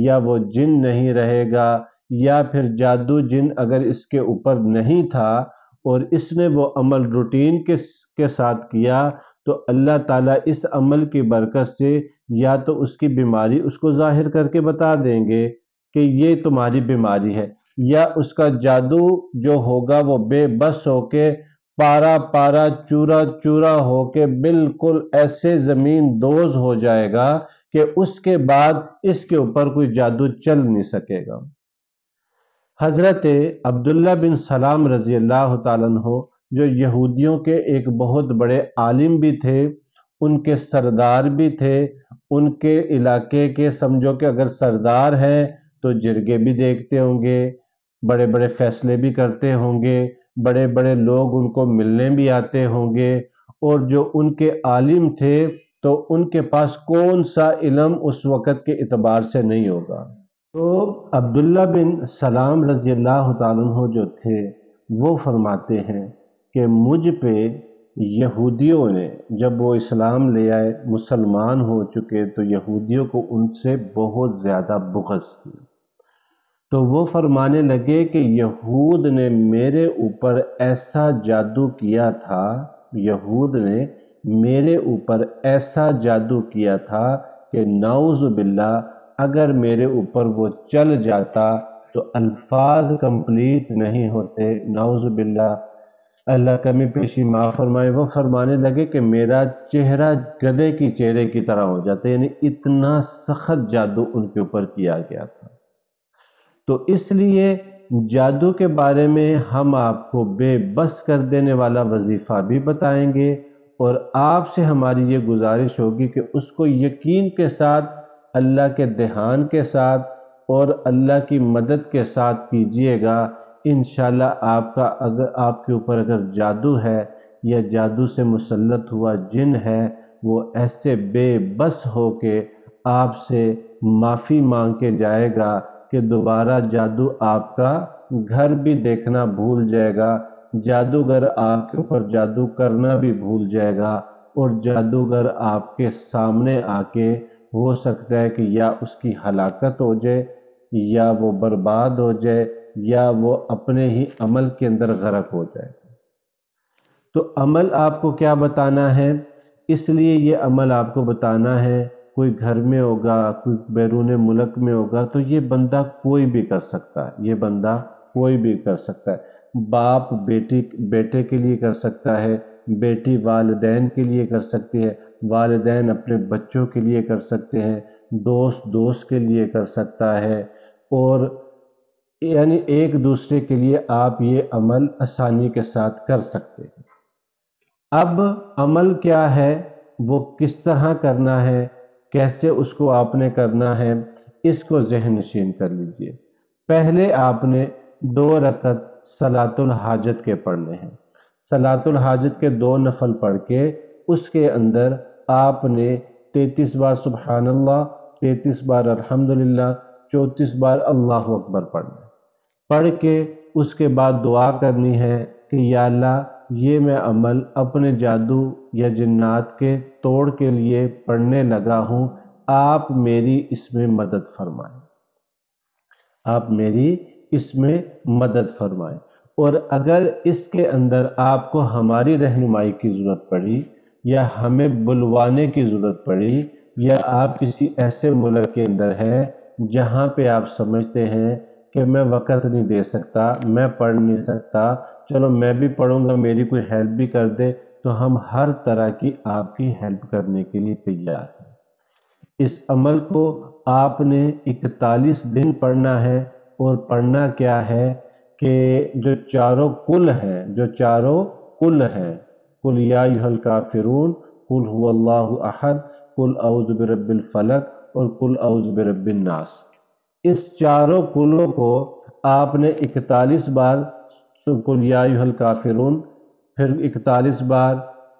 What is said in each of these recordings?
یا وہ جن نہیں رہے گا، یا پھر جادو جن اگر اس کے اوپر نہیں تھا اور اس نے وہ عمل روٹین کے ساتھ کیا تو اللہ تعالیٰ اس عمل کی برکت سے یا تو اس کی بیماری اس کو ظاہر کر کے بتا دیں گے کہ یہ تمہاری بیماری ہے، یا اس کا جادو جو ہوگا وہ بے بس ہو کے پارا پارا چورا چورا ہو کے بالکل ایسے زمین دوز ہو جائے گا کہ اس کے بعد اس کے اوپر کوئی جادو چل نہیں سکے گا۔ حضرت عبداللہ بن سلام رضی اللہ تعالیٰ عنہ جو یہودیوں کے ایک بہت بڑے عالم بھی تھے، ان کے سردار بھی تھے، ان کے علاقے کے سمجھو کہ اگر سردار ہیں تو جرگے بھی دیکھتے ہوں گے، بڑے بڑے فیصلے بھی کرتے ہوں گے، بڑے بڑے لوگ ان کو ملنے بھی آتے ہوں گے، اور جو ان کے عالم تھے تو ان کے پاس کون سا علم اس وقت کے اعتبار سے نہیں ہوگا۔ تو عبداللہ بن سلام رضی اللہ تعالیٰ عنہ جو تھے وہ فرماتے ہیں کہ مجھ پہ یہودیوں نے جب وہ اسلام لے آئے، مسلمان ہو چکے، تو یہودیوں کو ان سے بہت زیادہ بغض تھی۔ تو وہ فرمانے لگے کہ یہود نے میرے اوپر ایسا جادو کیا تھا، یہود نے میرے اوپر ایسا جادو کیا تھا کہ نعوذ باللہ اگر میرے اوپر وہ چل جاتا تو الفاظ کمپلیٹ نہیں ہوتے، نعوذ باللہ، اللہ کمی پیشی معاف فرمائے۔ وہ فرمانے لگے کہ میرا چہرہ گدھے کی چہرے کی طرح ہو جاتا، یعنی اتنا سخت جادو ان کے اوپر کیا گیا تھا۔ تو اس لیے جادو کے بارے میں ہم آپ کو بے بس کر دینے والا وظیفہ بھی بتائیں گے، اور آپ سے ہماری یہ گزارش ہوگی کہ اس کو یقین کے ساتھ، اللہ کے دھیان کے ساتھ اور اللہ کی مدد کے ساتھ کیجئے گا۔ انشاءاللہ آپ کے اوپر اگر جادو ہے یا جادو سے مسلط ہوا جن ہے، وہ ایسے بے بس ہو کے آپ سے معافی مانگ کے جائے گا کہ دوبارہ جادو آپ کا گھر بھی دیکھنا بھول جائے گا، جادوگر آپ کے اوپر جادو کرنا بھی بھول جائے گا، اور جادوگر آپ کے سامنے آ کے ہو سکتا ہے کہ یا اس کی ہلاکت ہو جائے، یا وہ برباد ہو جائے، یا وہ اپنے ہی عمل کے اندر غرق ہو جائے۔ تو عمل آپ کو کیا بتانا ہے؟ اس لیے یہ عمل آپ کو بتانا ہے، کوئی گھر میں ہوگا، کوئی بیرون ملک میں ہوگا، تو یہ بندہ کوئی بھی کر سکتا ہے، یہ بندہ کوئی بھی کر سکتا ہے۔ باپ بیٹے کے لیے کر سکتا ہے، بیٹی والدین کے لیے کر سکتی ہے، والدین اپنے بچوں کے لیے کر سکتے ہیں، دوست کے لیے کر سکتا ہے، اور یعنی ایک دوسرے کے لیے آپ یہ عمل آسانی کے ساتھ کر سکتے ہیں۔ اب عمل کیا ہے، وہ کس طرح کرنا ہے، کیسے اس کو آپ نے کرنا ہے، اس کو ذہن نشین کر لیجئے۔ پہلے آپ نے 2 رکعت صلاۃ الحاجت کے پڑھنے ہیں۔ صلاۃ الحاجت کے 2 نفل پڑھ کے اس کے اندر آپ نے 33 بار سبحان اللہ، 33 بار الحمدللہ، 34 بار اللہ اکبر پڑھنا ہے۔ پڑھ کے اس کے بعد دعا کرنی ہے کہ یا اللہ یہ میں عمل اپنے جادو یا جنات کے توڑ کے لیے پڑھنے لگا ہوں، آپ میری اس میں مدد فرمائیں، آپ میری اس میں مدد فرمائیں۔ اور اگر اس کے اندر آپ کو ہماری رہنمائی کی ضرورت پڑی، یا ہمیں بلوانے کی ضرورت پڑی، یا آپ کسی ایسے ملک کے اندر ہیں جہاں پہ آپ سمجھتے ہیں کہ میں وقت نہیں دے سکتا، میں پڑھ نہیں سکتا، چلو میں بھی پڑھوں گا، میری کوئی ہیلپ بھی کر دے، تو ہم ہر طرح کی آپ کی ہیلپ کرنے کے لیے تیار ہیں۔ اس عمل کو آپ نے 41 دن پڑھنا ہے، اور پڑھنا کیا ہے کہ جو چاروں کل ہیں، قل یا ایھا الکافرون، قل هو اللہ احد، قل اعوذ برب الفلق، اور قل اعوذ برب الناس، اس چاروں کلوں کو آپ نے 41 بار قل یا ایھا الکافرون، پھر 41 بار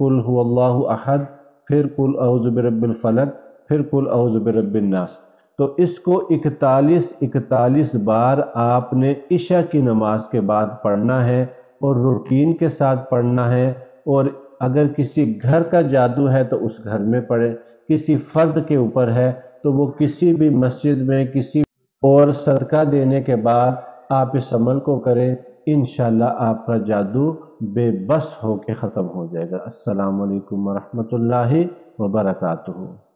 قل هو اللہ احد، پھر قل اعوذ برب الفلق، پھر قل اعوذ برب الناس۔ تو اس کو 41 بار آپ نے عشاء کی نماز کے بعد پڑھنا ہے، اور روٹین کے ساتھ پڑھنا ہے۔ اور اگر کسی گھر کا جادو ہے تو اس گھر میں پڑھے، کسی فرد کے اوپر ہے تو تو وہ کسی بھی مسجد میں کسی اور صدقہ دینے کے بعد آپ اس عمل کو کریں، انشاءاللہ آپ کا جادو بے بس ہو کے ختم ہو جائے گا۔ السلام علیکم ورحمۃ اللہ وبرکاتہ۔